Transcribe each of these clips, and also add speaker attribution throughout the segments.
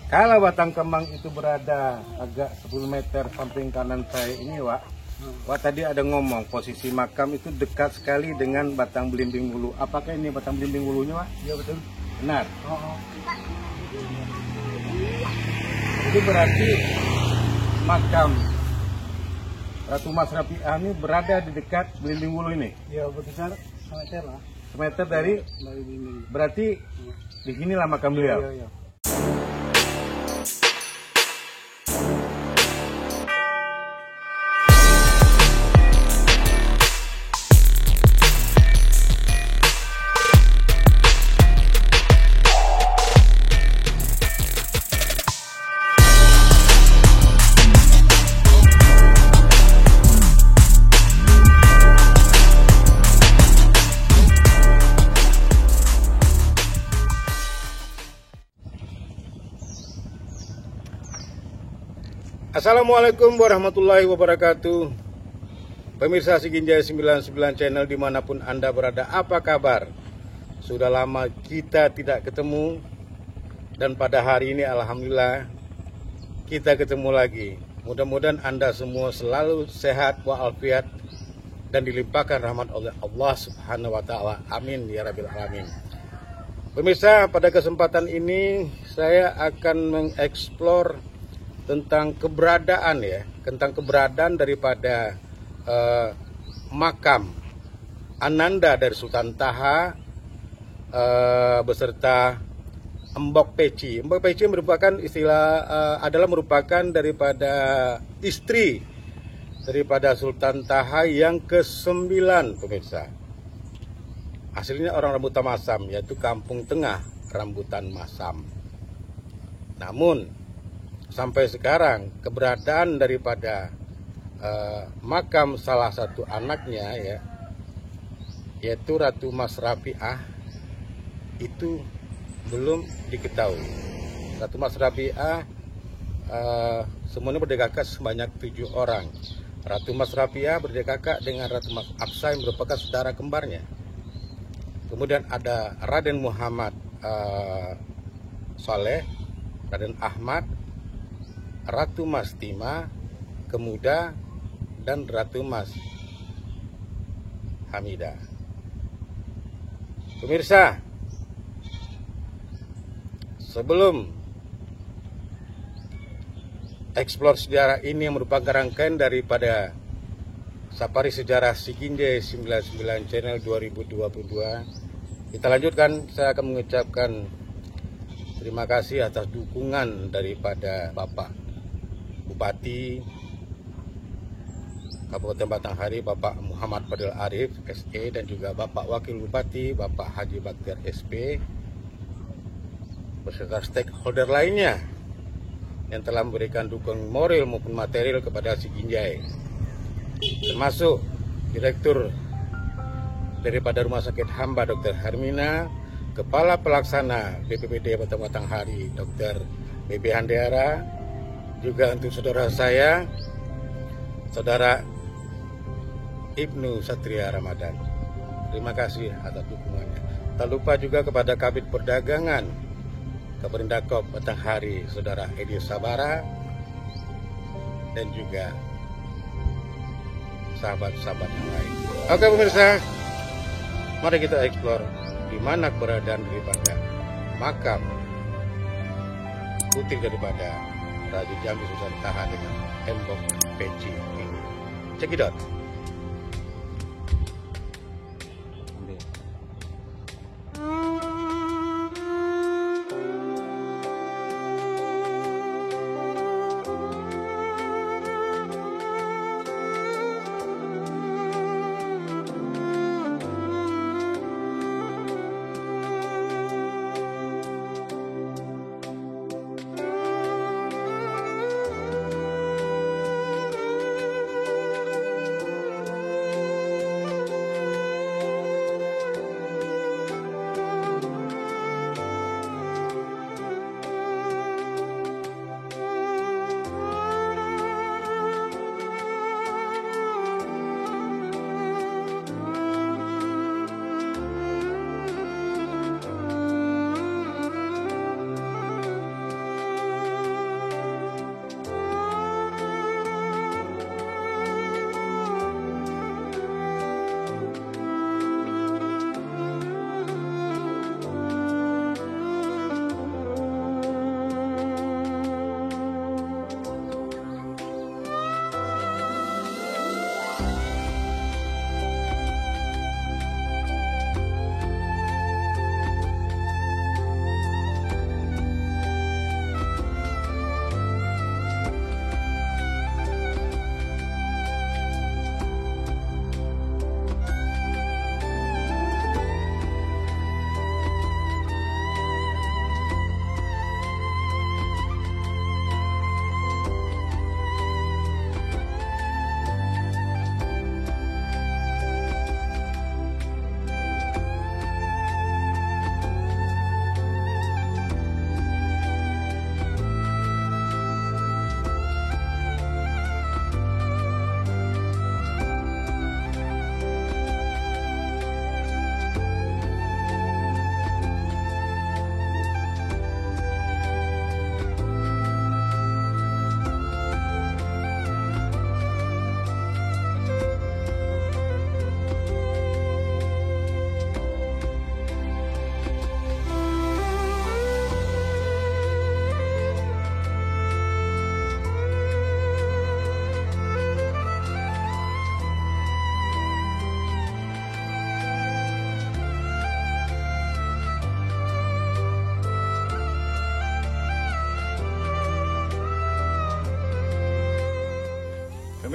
Speaker 1: Kalau batang kembang itu berada agak 10 meter samping kanan saya ini, Wak. Wak tadi ada ngomong posisi makam itu dekat sekali dengan batang belimbing wulu. Apakah ini batang belimbing wulunya, Wak?
Speaker 2: Iya betul.
Speaker 1: Benar. Itu berarti makam Ratu Mas Rapiah ini berada di dekat belimbing wulu ini.
Speaker 2: Iya berkisar semeter lah.
Speaker 1: Semeter dari
Speaker 2: belimbing.
Speaker 1: berarti di sinilah makam beliau.
Speaker 2: Iya.
Speaker 1: Assalamualaikum warahmatullahi wabarakatuh. Pemirsa Siginjai 99 Channel dimanapun Anda berada, apa kabar? Sudah lama kita tidak ketemu, dan pada hari ini Alhamdulillah kita ketemu lagi. Mudah-mudahan Anda semua selalu sehat walafiat dan dilimpahkan rahmat oleh Allah Subhanahu wa Ta'ala. Amin ya Rabbil Alamin. Pemirsa, pada kesempatan ini saya akan mengeksplor tentang keberadaan daripada makam Ananda dari Sultan Taha beserta Mbok Peci. Mbok Peci merupakan merupakan daripada istri daripada Sultan Taha yang ke-9, pemirsa. Aslinya orang Rambutan Masam, yaitu Kampung Tengah Rambutan Masam. Namun sampai sekarang keberadaan daripada makam salah satu anaknya yaitu Ratu Mas Rapiah itu belum diketahui. Ratu Mas Rapiah semuanya berdekatan sebanyak 7 orang. Ratu Mas Rapiah berdekatan dengan Ratu Mas Absa yang merupakan saudara kembarnya. Kemudian ada Raden Muhammad Saleh, Raden Ahmad, Ratu Mas Tima Kemuda, dan Ratu Mas Hamidah. Pemirsa, sebelum eksplor sejarah ini yang merupakan rangkaian daripada Safari Sejarah Siginjai 99 Channel 2022, kita lanjutkan. Saya akan mengucapkan terima kasih atas dukungan daripada Bapak Bupati Kabupaten Batanghari, Bapak Muhammad Fadil Arif SE, dan juga Bapak Wakil Bupati Bapak Haji Baktiar SP, beserta stakeholder lainnya yang telah memberikan dukungan moral maupun material kepada Siginjai, termasuk Direktur daripada Rumah Sakit Hamba Dr. Hermina, Kepala Pelaksana BPBD Batanghari Dr. BB Handiara, juga untuk saudara saya, Saudara Ibnu Satria Ramadan. Terima kasih atas dukungannya. Tak lupa juga kepada Kabid Perdagangan Kaperindakop Batanghari, Saudara Edi Sabara, dan juga sahabat-sahabat yang lain. Oke pemirsa, mari kita eksplor di mana keberadaan daripada makam putri daripada Raja Jambi Sultan Taha dengan Mbok Peci ini. Cekidot.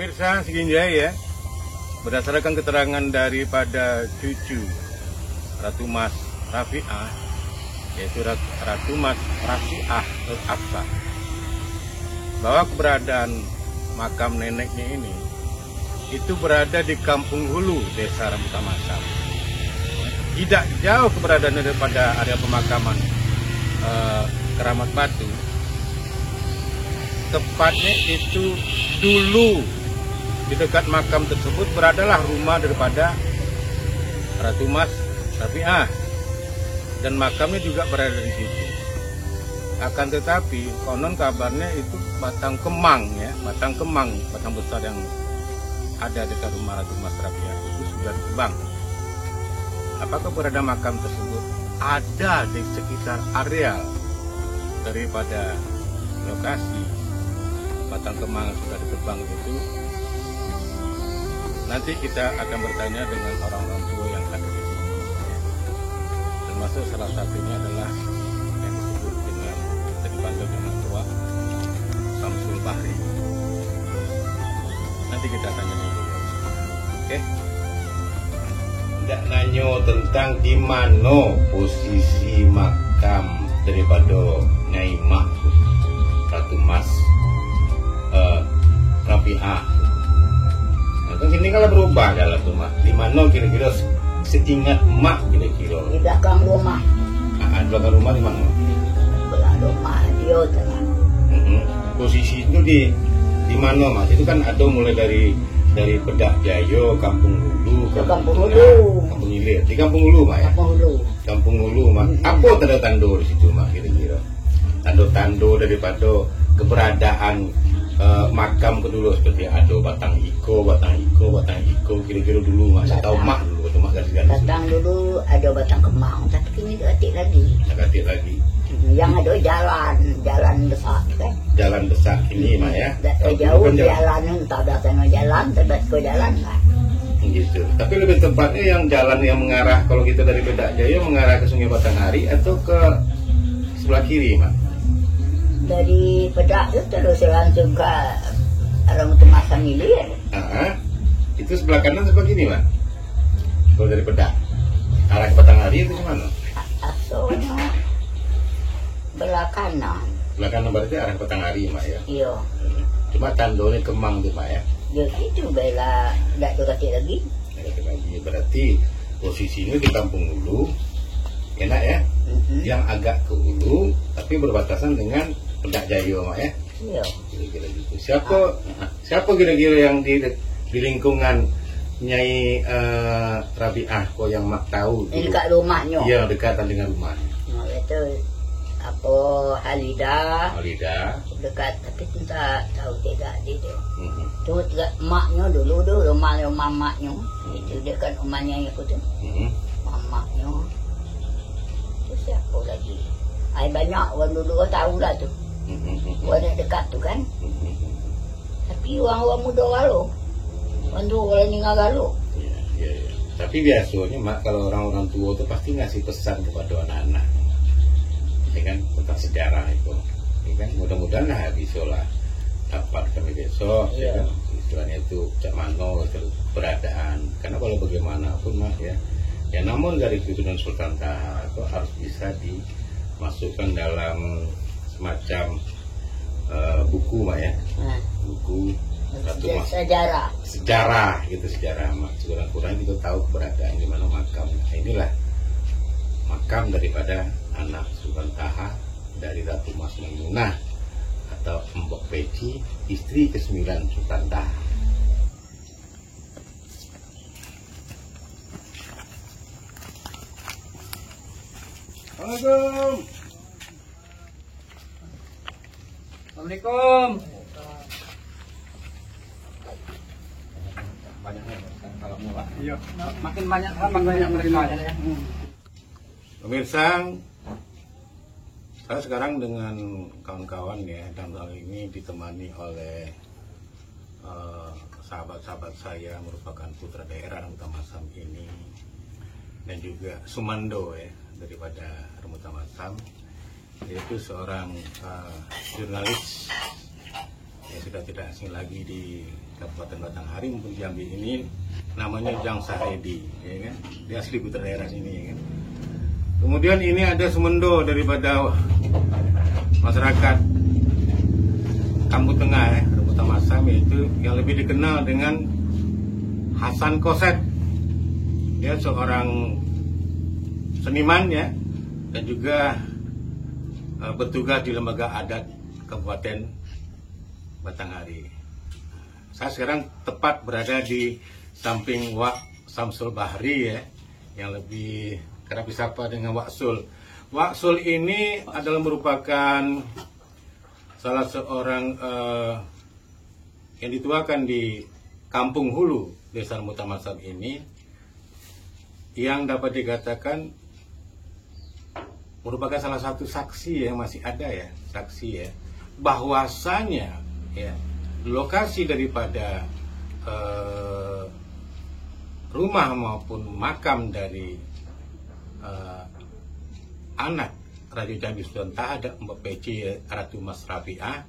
Speaker 1: Pemirsa Siginjai ya, berdasarkan keterangan daripada cucu Ratu Mas Rafiah, yaitu Ratu Mas Rafiah Al-Aqsa, bahwa keberadaan makam neneknya ini itu berada di Kampung Hulu, Desa Rambutan Masam. Tidak jauh keberadaannya daripada area pemakaman Keramat Batu. Tepatnya itu dulu di dekat makam tersebut beradalah rumah daripada Ratu Mas Rafiah, dan makamnya juga berada di situ. Akan tetapi konon kabarnya itu batang kemang ya, batang besar yang ada dekat rumah Ratu Mas Rafiah itu sudah ditebang. Apakah berada makam tersebut ada di sekitar areal daripada lokasi batang kemang yang sudah ditebang itu? Nanti kita akan bertanya dengan orang-orang tua yang ada di sini. Termasuk salah satunya adalah yang disebut dengan, kita dipanggil dengan tua Samsul Bahri. Nanti kita tanya dulu. Oke? Tidak nanyo tentang di mana posisi makam daripada Nyai Mah Ratu Mas Rafiah. Nah, kan sini kalau berubah dalam rumah. Di mana kira-kira seingat mak kira-kira?
Speaker 3: Di belakang rumah.
Speaker 1: Di belakang rumah di mana?
Speaker 3: Belakang rumah dia tengah.
Speaker 1: Posisi itu di mana Mas? Itu kan ada mulai dari Pedak Jayo, Kampung Hulu,
Speaker 3: Kampung Hulu,
Speaker 1: Kampung Hilir. Di Kampung Hulu Mak ya?
Speaker 3: Kampung Hulu.
Speaker 1: Kampung Hulu Mak. Apa tanda-tanda di situ Mak kira-kira? Tanda-tanda daripada keberadaan makam kedulu, seperti ada batang iko kira-kira dulu Mak. Saya tahu Mak dulu atau Mak garis-garis.
Speaker 3: Batang dulu ada batang kemang, tapi kini dekat lagi.
Speaker 1: Dekat lagi.
Speaker 3: Yang ada jalan besar kan.
Speaker 1: Jalan besar ini Mak ya.
Speaker 3: Tak jauh jalan, tak ada tengah jalan, tak ke jalan kan.
Speaker 1: Gitu. Tapi lebih tepatnya yang jalan yang mengarah, kalau kita dari Pedak Jaya mengarah ke Sungai Batanghari atau ke sebelah kiri Mak?
Speaker 3: Dari Pedak itu terus langsung ke Rambutan Masam Hilir.
Speaker 1: Itu sebelah kanan sebelah kiri Mak? Kalau dari Pedak arah ke Batanghari itu kemana?
Speaker 3: Asalnya belah kanan.
Speaker 1: Sebelah kanan berarti arah ke Batanghari Mak ya?
Speaker 3: Iya.
Speaker 1: Cuma tandanya Kemang tuh Mak ya?
Speaker 3: Ya itu bela tak dekat lagi.
Speaker 1: Dekat lagi berarti posisinya di Kampung Hulu, enak ya? Yang agak ke hulu tapi berbatasan dengan Pedak Jaya Mak ya?
Speaker 3: Iya.
Speaker 1: Kira-kira gitu. Siapa kira-kira yang di lingkungan Nyai Rafiah kok yang Mak tahu?
Speaker 3: Dekat rumahnya.
Speaker 1: Iya, dekatan dengan rumah.
Speaker 3: Nah, itu apa Halida dekat, tapi kita tahu tidak dia. Tu maknya dulu rumah mamaknya. Itu dekat rumahnya aku tu. Mamaknya. Tu siapa lagi? Ai banyak orang dulu tahu lah tu. Orang dekat tu kan. Tapi orang muda galuh. Orang tua orang tinggal galuh.
Speaker 1: Iya. Tapi biasanya Mak kalau orang-orang tua tu pasti ngasih pesan kepada anak-anak. Ya kan, tentang sejarah itu. Ya kan, mudah-mudahan lah bisa lah dapat kami besok. Ya kan, istilahnya itu cak mano keberadaan. Karena kalau bagaimanapun Mak ya, namun dari keturunan Sultan Taha itu harus bisa dimasukkan dalam semacam buku Mak ya, buku Ratu Mas sejarah gitu, sejarah Mak. Kurang-kurang kita tahu keberadaan di mana makam. Nah, inilah makam daripada anak Sultan Taha dari Ratu Mas Maimunah atau Mbok Peci, istri ke-9 Sultan Taha.
Speaker 2: Assalamualaikum.
Speaker 1: Banyaknya kalau mulai.
Speaker 2: Iya. Makin banyak menerimanya ya.
Speaker 1: Pemirsa, saya sekarang dengan kawan-kawan ya, dan hal ini ditemani oleh sahabat-sahabat saya merupakan putra daerah Rambutan Masam ini, dan juga Sumando ya daripada Rambutan Masam, yaitu seorang jurnalis ya sudah tidak asing lagi di Kabupaten Batanghari maupun Jambi ini, namanya Jang Sahedi, ya kan? Dia asli putra daerah sini, ya kan? Kemudian ini ada semendo daripada masyarakat Kampung Tengah, ya, Rebutan Masam, yaitu yang lebih dikenal dengan Hasan Koset. Dia seorang seniman, ya, dan juga bertugas di lembaga adat Kabupaten Batanghari. Saya sekarang tepat berada di samping Wak Samsul Bahri, ya, yang lebih kerap disapa dengan Wak Sul. Wak Sul ini adalah merupakan salah seorang yang dituakan di Kampung Hulu, Desa Rebutan Masam ini, yang dapat dikatakan merupakan salah satu saksi yang masih ada, ya, saksi, ya, bahwasanya, ya, lokasi daripada rumah maupun makam dari anak Raja Jambi Sultan Taha Mbak Peci Ratu Mas Rabi'ah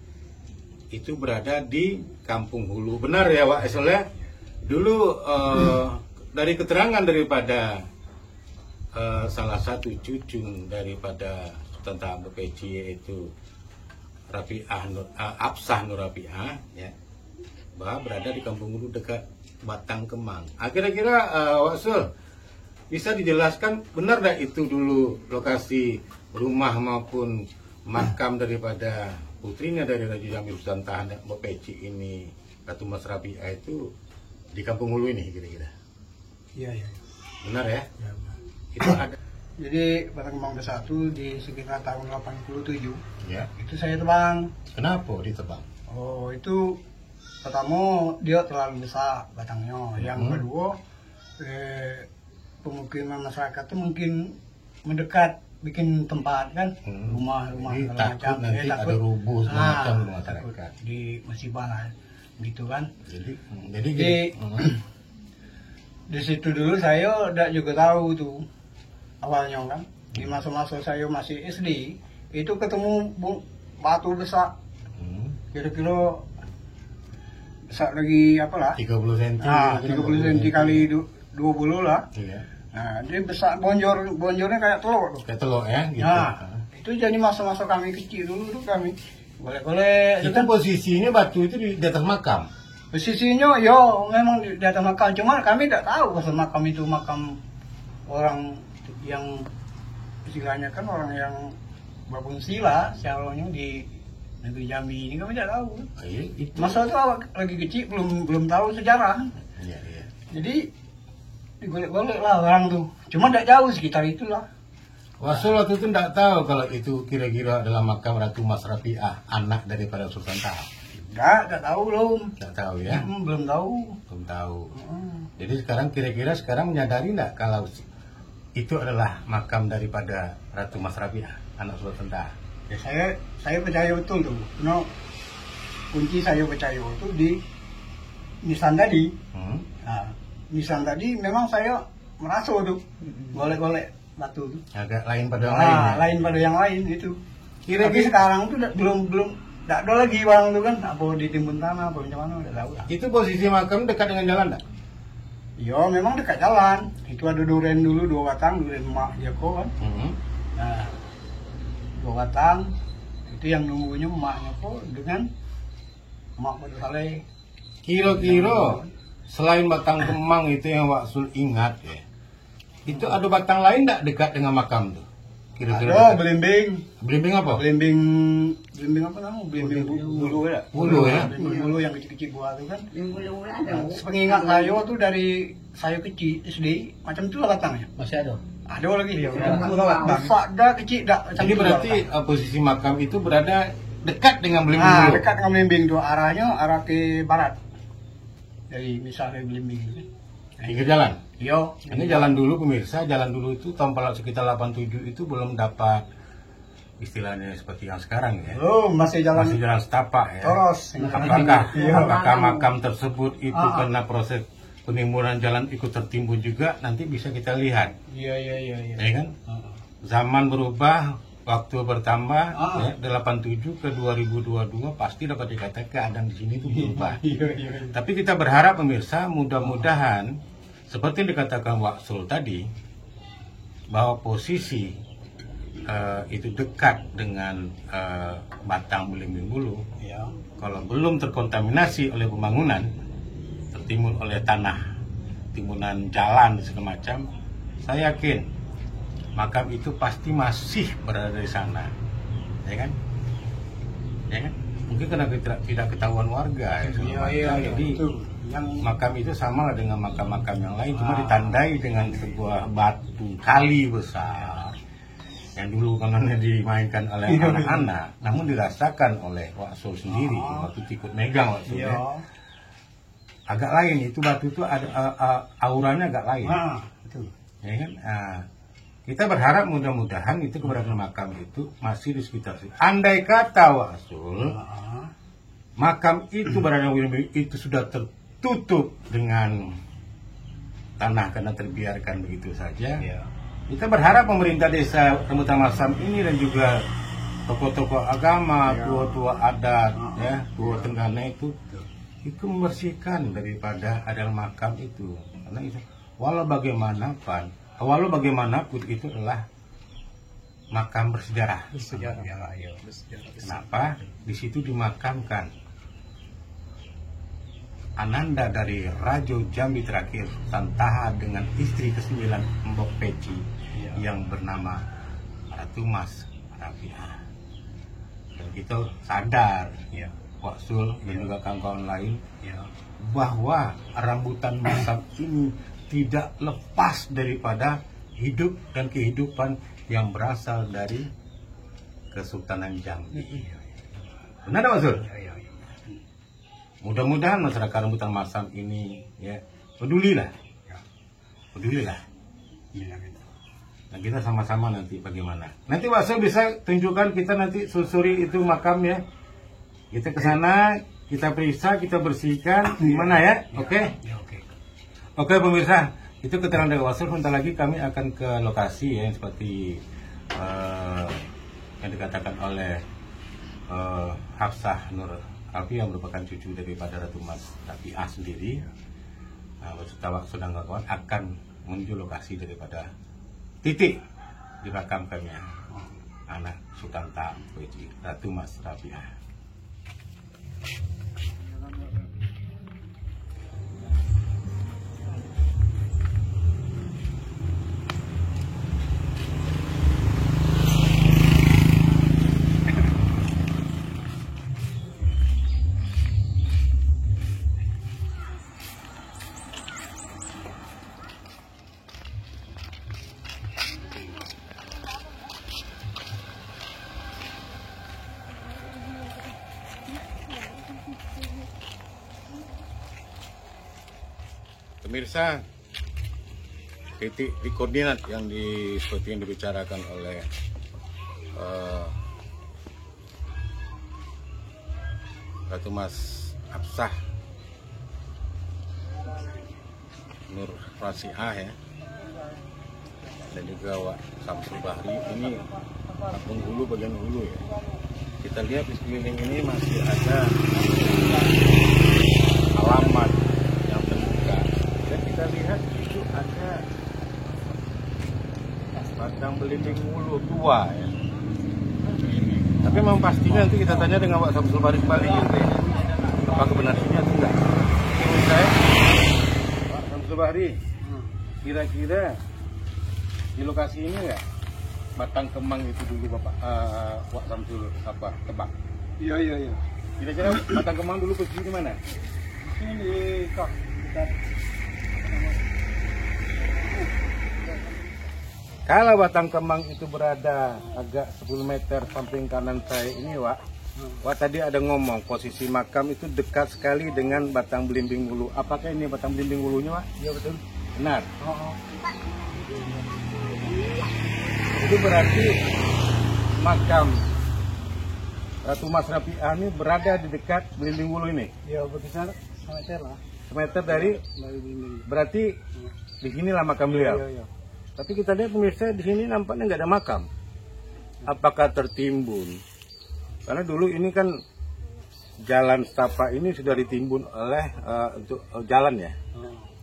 Speaker 1: itu berada di Kampung Hulu. Benar ya, Wak Esel, ya? Dulu dari keterangan daripada salah satu cucu daripada Sultan Taha Mbak Peci, yaitu Absah Nur Rabi'ah, ya, bahwa berada di Kampung Hulu dekat Batang Kemang. Kira-kira Wak Sul, bisa dijelaskan benar tidak itu dulu lokasi rumah maupun makam daripada putrinya dari Raja Jambi Sultan Taha Mbak Peci ini, Ratu Mas Rabi'ah, itu di Kampung Hulu ini kira-kira?
Speaker 2: Iya, iya.
Speaker 1: Benar, ya?
Speaker 2: Ya, benar.
Speaker 1: Itu ada.
Speaker 2: Jadi Batang Kemang Bersatu di sekitar tahun 87,
Speaker 1: Ya.
Speaker 2: itu saya tebang.
Speaker 1: Kenapa ditebang?
Speaker 2: Oh, itu pertama dia terlalu besar batangnya. Yang kedua, pemukiman masyarakat itu mungkin mendekat, bikin tempat kan, rumah-rumah
Speaker 1: Jadi
Speaker 2: segala
Speaker 1: takut
Speaker 2: macam.
Speaker 1: nanti ada rubuh segala macam di
Speaker 2: takut
Speaker 1: masyarakat.
Speaker 2: di musibah lah, gitu kan.
Speaker 1: Jadi
Speaker 2: Jadi di situ dulu saya udah juga tahu tuh awalnya kan, di masa-masa saya masih SD itu ketemu batu besar, kira-kira besar lagi apa lah,
Speaker 1: 30 cm.
Speaker 2: 30 cm kali 20 lah.
Speaker 1: Iya.
Speaker 2: Nah, dia besar, bonjornya kayak telur tuh.
Speaker 1: Kayak telur, ya, gitu.
Speaker 2: Nah, itu jadi masa-masa kami kecil dulu tuh kami boleh-boleh.
Speaker 1: Itu posisinya batu itu di atas makam.
Speaker 2: Posisinya yo memang di atas makam, cuma kami tidak tahu kalau makam itu makam orang yang istilahnya kan orang yang berfungsi lah, siaronya di negeri Jambi ini, kami tidak tahu.
Speaker 1: Itu.
Speaker 2: Masa itu awak lagi kecil, belum tahu sejarah.
Speaker 1: Iya, iya.
Speaker 2: Jadi digolek-golek lah orang tuh, cuma tidak jauh sekitar itulah.
Speaker 1: Wasul waktu itu tidak tahu kalau itu kira-kira adalah makam Ratu Mas Rabi'ah, anak daripada Sultan Taha.
Speaker 2: Tidak tahu belum.
Speaker 1: Tidak tahu, ya?
Speaker 2: Belum tahu.
Speaker 1: Belum tahu. Jadi sekarang kira-kira menyadari tidak kalau itu adalah makam daripada Ratu Mas Rabi'ah, anak Sultan Taha?
Speaker 2: Ya, saya percaya betul tuh. No, kunci saya percaya itu di nisan tadi. Nah, nisan tadi memang saya merasa tuh golek-golek batu tuh.
Speaker 1: Agak lain pada yang lain. Ya?
Speaker 2: Lain pada yang lain itu.
Speaker 1: Kira-kira
Speaker 2: Tapi sekarang tuh belum tidak ada lagi bang tuh kan, apa ditimbun tanah apa macam mana udah tahu lah.
Speaker 1: Itu posisi makam dekat dengan jalan tak?
Speaker 2: Iya memang dekat jalan. Itu ada duren dulu 2 batang, duren mak Joko kan. Nah, 2 batang itu yang nunggunya emaknya kok dengan emak Badu Saleh.
Speaker 1: Kira-kira selain Batang Kemang itu yang Wak Sul ingat, ya, itu ada batang lain tak dekat dengan makam tuh? Kira-kira
Speaker 2: Ada belimbing.
Speaker 1: Belimbing apa?
Speaker 2: Belimbing apa namanya? Belimbing bulu ya.
Speaker 1: Bulu, ya.
Speaker 2: Bulu yang kecil-kecil buah itu kan. Pengingat saya tuh dari saya kecil SD macam itu lah batangnya.
Speaker 4: Masih ada?
Speaker 2: Ada lagi dia. Besar dah kecil dah.
Speaker 1: Jadi berarti posisi makam itu berada dekat dengan belimbing
Speaker 2: Nah,
Speaker 1: dulu?
Speaker 2: dekat dengan belimbing tuh, arahnya arah ke barat. Dari misalnya belimbing itu.
Speaker 1: Pinggir jalan?
Speaker 2: Yo.
Speaker 1: Ini jalan dulu pemirsa, jalan dulu itu tahun sekitar 87 itu belum dapat istilahnya seperti yang sekarang, ya.
Speaker 2: Masih jalan.
Speaker 1: Masih jalan setapak, ya.
Speaker 2: Terus.
Speaker 1: Apakah makam tersebut itu karena proses penimbunan jalan ikut tertimbun juga, nanti bisa kita lihat.
Speaker 2: Iya.
Speaker 1: Ya kan? Zaman berubah, waktu bertambah ya, 87 ke 2022 pasti dapat dikatakan keadaan di sini itu berubah. Tapi kita berharap pemirsa, mudah-mudahan seperti yang dikatakan Wak Sul tadi, bahwa posisi itu dekat dengan Batang Belimbing Hulu.
Speaker 2: Ya.
Speaker 1: Kalau belum terkontaminasi oleh pembangunan, tertimbun oleh tanah, timbunan jalan dan segala macam, saya yakin makam itu pasti masih berada di sana, ya kan? Ya kan? Mungkin karena tidak ketahuan warga, ya, segala macam. Jadi
Speaker 2: yang
Speaker 1: makam itu sama lah dengan makam-makam yang lain, cuma ditandai dengan sebuah batu kali besar yang dulu kononnya dimainkan oleh anak-anak, namun dirasakan oleh Wak Sul sendiri waktu ikut megang Wak Sul, ya. Agak lain itu batu itu ada auranya agak lain, ya kan? Kita berharap mudah-mudahan itu keberadaan makam itu masih di sekitar situ. Andai kata Wak Sul, makam itu berada itu sudah tertutup dengan tanah karena terbiarkan begitu saja. Kita berharap pemerintah desa Rambutan Masam ini dan juga tokoh-tokoh agama, tua-tua adat, ya, tua Tenggane itu membersihkan daripada ada makam itu. Karena itu walau bagaimanapun itu adalah makam bersejarah. Kenapa? Di situ dimakamkan Ananda dari Rajo Jambi terakhir, Santaha dengan istri ke-9 Mbok Peci yang bernama Ratu Mas Rafiah. Dan kita sadar, Wak Sul dan juga kawan-kawan lain, bahwa Rambutan Masam ini tidak lepas daripada hidup dan kehidupan yang berasal dari Kesultanan Jambi. Benar Wak Sul? Mudah-mudahan masyarakat Rambutan Masam ini ya pedulilah. Nah, kita sama-sama nanti bagaimana. Nanti Wak Sul bisa tunjukkan kita nanti susuri itu makam ya. Kita ke sana, kita periksa, kita bersihkan, gimana ya? Oke. Oke pemirsa, itu keterangan dari Wak Sul. Sebentar lagi kami akan ke lokasi ya, seperti yang dikatakan oleh Hafsah Nur Alfi yang merupakan cucu daripada Ratu Mas Rafiah sendiri. Beserta Wak Sul dan kawan akan menuju lokasi daripada titik dimakamkannya anak Sultan Tampuji, Ratu Mas Rafiah. Pemirsa, titik di koordinat yang seperti yang dibicarakan oleh Ratu Mas Hafsah Nur Rafiah ya, dan juga Wak Samsul Bahri, ini kampung hulu bagian hulu ya. Kita lihat di sekeliling ini masih ada alamat yang terbuka. Dan kita lihat itu ada Batang Belimbing Hulu tua ya. Tapi memang pastinya nanti kita tanya dengan Wak Samsul Bahri kembali gitu ya. Apakah benar ini atau enggak? Menurut saya, Wak Samsul Bahri, kira-kira di lokasi ini enggak batang kemang itu dulu Bapak Wak Samsul tebak?
Speaker 2: Iya.
Speaker 1: Kira-kira batang kemang dulu posisi di mana?
Speaker 2: Ini di kak.
Speaker 1: Kalau batang kemang itu berada agak 10 meter samping kanan saya ini, Wak tadi ada ngomong posisi makam itu dekat sekali dengan Batang Belimbing Hulu. Apakah ini Batang Belimbing Hulunya, Wak?
Speaker 2: Iya betul.
Speaker 1: Benar. Itu berarti makam Ratu Mas Rafiah ini berada di dekat Belimbing Hulu ini.
Speaker 2: Iya berkisar semeter lah.
Speaker 1: Semeter dari
Speaker 2: Belimbing.
Speaker 1: berarti di sinilah makam beliau.
Speaker 2: Iya.
Speaker 1: Tapi kita lihat pemirsa di sini nampaknya nggak ada makam. apakah tertimbun? Karena dulu ini kan jalan setapak ini sudah ditimbun oleh untuk jalan ya.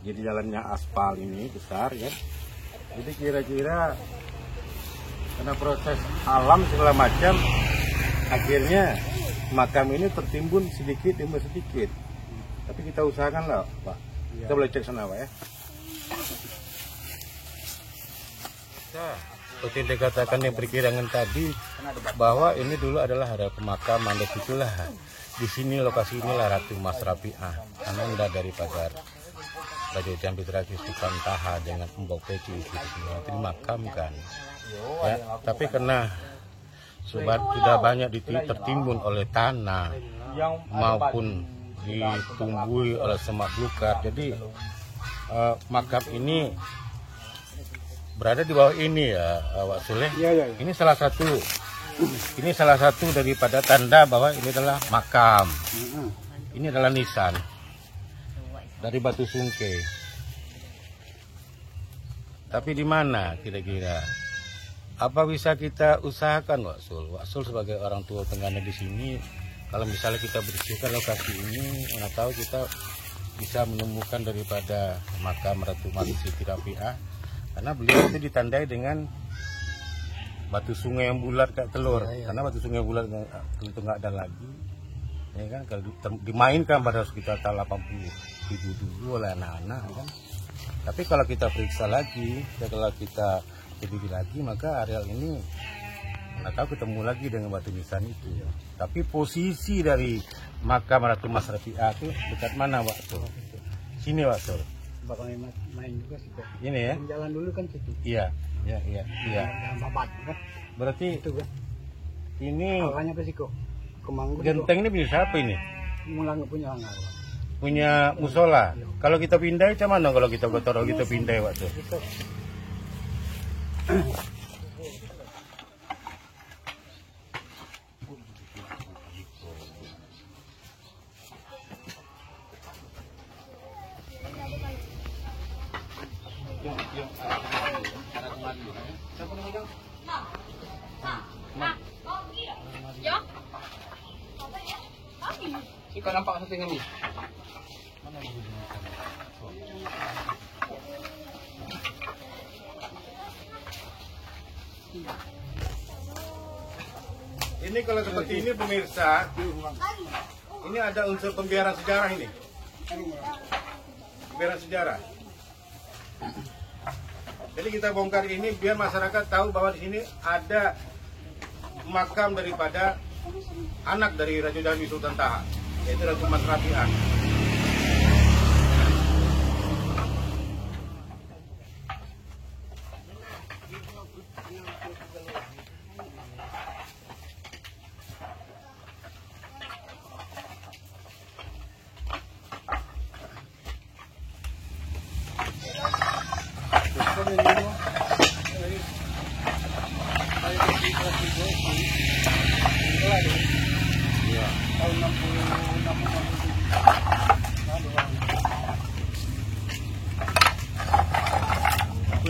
Speaker 1: Jadi jalannya aspal ini besar ya. Jadi kira-kira karena proses alam segala macam, akhirnya makam ini tertimbun sedikit demi sedikit. Tapi kita usahakan lah, Pak. Kita boleh cek sana, Pak ya. Seperti yang dikatakan yang perkiraan tadi, bahwa ini dulu adalah area pemakaman, dan itulah di sini lokasi inilah Ratu Mas Rapiah, ananda daripada Raja Jambi Terakhir Sultan Taha dengan Mbok Peci itu dimakamkan. Ya, tapi karena sudah banyak tertimbun oleh tanah maupun ditumbuhi oleh semak belukar, jadi makam ini berada di bawah ini ya, Wak Soleh. Ini salah satu daripada tanda bahwa ini adalah makam. Ini adalah nisan dari batu sungke. Tapi di mana kira-kira? Apa bisa kita usahakan, Wak Sul? Wak Sul sebagai orang tua Tenganan di sini, kalau misalnya kita bersihkan lokasi ini, mana tahu kita bisa menemukan daripada makam Ratu Mas Siti Rapiah, karena beliau itu ditandai dengan batu sungai yang bulat kayak telur. Karena batu sungai bulat itu nggak ada lagi, ya kan? Kalau dimainkan pada sekitar tahun 80 dulu oleh anak-anak, kan? Tapi kalau kita periksa lagi, kalau kita teliti lagi, maka areal ini nggak tahu ketemu lagi dengan batu nisan itu. Tapi posisi dari makam Ratu Mas Rapiah itu dekat mana, Pak Sul? Sini, Pak Sul.
Speaker 2: Bakal main juga sih.
Speaker 1: Ini ya?
Speaker 2: Jalan dulu kan situ.
Speaker 1: Iya.
Speaker 2: Babat kan.
Speaker 1: Berarti
Speaker 2: Itu kan.
Speaker 1: ini
Speaker 2: Awalnya ke situ. Kemanggu.
Speaker 1: genteng ini punya siapa ini?
Speaker 2: Mulai punya anggar.
Speaker 1: Punya musola. Kalau kita pindah, macam mana kalau kita taruh kita pindah, Pak Sul?
Speaker 2: Ikaw nampak sa tingin niya.
Speaker 1: Ini kalau seperti ini pemirsa, ini ada unsur pembiaran sejarah ini. Pembiaran sejarah. Jadi kita bongkar ini biar masyarakat tahu bahwa di sini ada makam daripada anak dari Raja Jambi Sultan Taha, yaitu Ratu Mas Rapiah.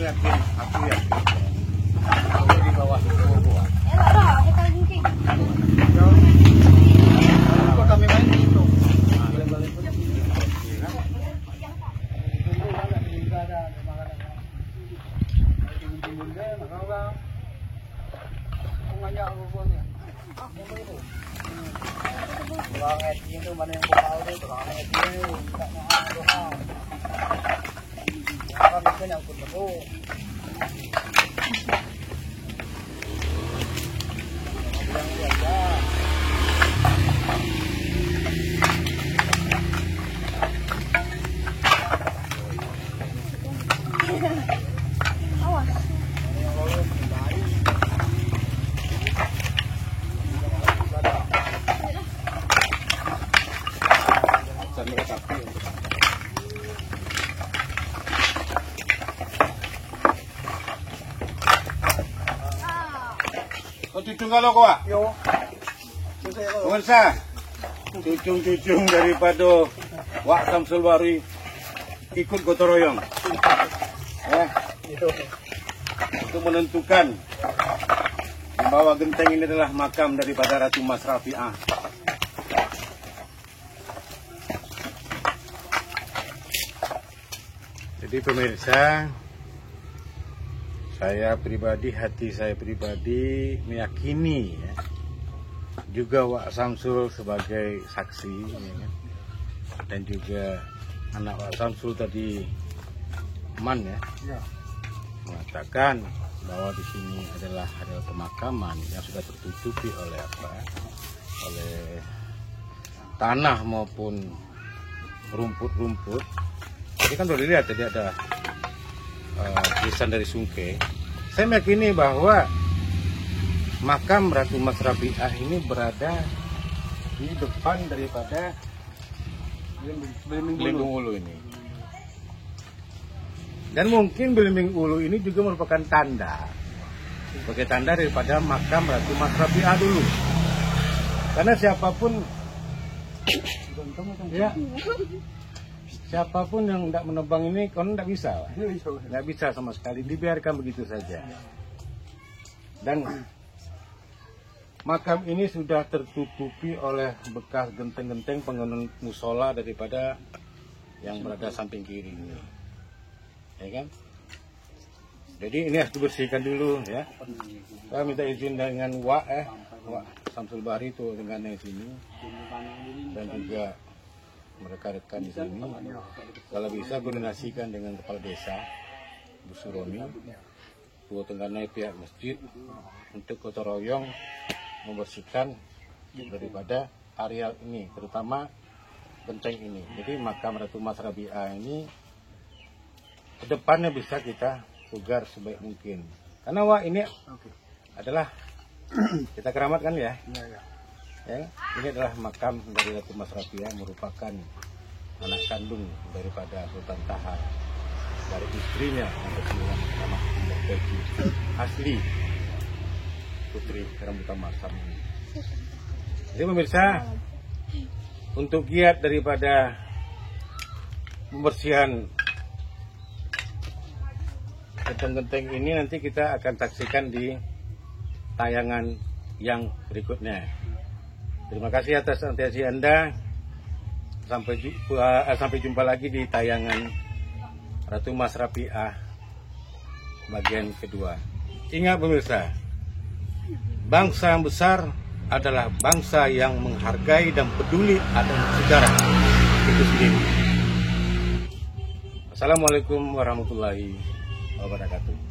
Speaker 1: Aku yakin. Kalau di bawah gua.
Speaker 2: Kok kami main di situ. Itu mana yang bukal itu, mana yang ini, tak nak doang. Kami kan yang pun betul. Bilang dia aja. Awas. Yang lalu kembali.
Speaker 1: Cucung kalau kau,
Speaker 2: Yo.
Speaker 1: pemirsa, cucung daripada Wak Samsul Bari ikut gotong royong, ya, untuk menentukan di bahwa genteng ini adalah makam daripada Ratu Mas Rafiah. Jadi pemirsa, hati saya pribadi meyakini ya, juga Wak Samsul sebagai saksi ya, dan juga anak Wak Samsul tadi Man ya, mengatakan bahwa di sini adalah pemakaman yang sudah tertutupi oleh tanah maupun rumput-rumput. Jadi kan boleh lihat tadi ada tulisan dari Sungke. Saya meyakini bahwa makam Ratu Mas Rafiah ini berada di depan daripada Belimbing Ulu ini. Dan mungkin Belimbing Ulu ini juga merupakan tanda, sebagai tanda daripada makam Ratu Mas Rafiah dulu. Karena siapapun ya, siapapun yang tidak menebang ini kan tidak bisa, nggak bisa sama sekali, dibiarkan begitu saja. Dan makam ini sudah tertutupi oleh bekas genteng-genteng penghuni musola daripada yang berada samping kiri ini, ya kan? Jadi ini harus dibersihkan dulu ya. Saya minta izin dengan Wak Samsul Bahri itu dengan yang sini, dan juga rekan-rekan di sini, kalau bisa koordinasikan dengan kepala desa Bu Suroni, Tua Tengganai pihak masjid untuk gotong royong membersihkan daripada areal ini, terutama genteng ini. Jadi makam Ratu Mas Rafiah ini kedepannya bisa kita pugar sebaik mungkin. Karena Wak ini adalah kita keramatkan ya. Ya, ini adalah makam dari Ratu Mas Rafiah, merupakan anak kandung daripada Sultan Taha, dari istrinya yang berkenalan nama Beji, asli putri Rambutan Masam ini. Jadi pemirsa, untuk giat daripada pembersihan genteng-genteng ini nanti kita akan saksikan di tayangan yang berikutnya. Terima kasih atas atensi Anda. Sampai jumpa lagi di tayangan Ratu Mas Rafiah bagian kedua. Ingat pemirsa, bangsa yang besar adalah bangsa yang menghargai dan peduli akan sejarah itu sendiri. Assalamualaikum warahmatullahi wabarakatuh.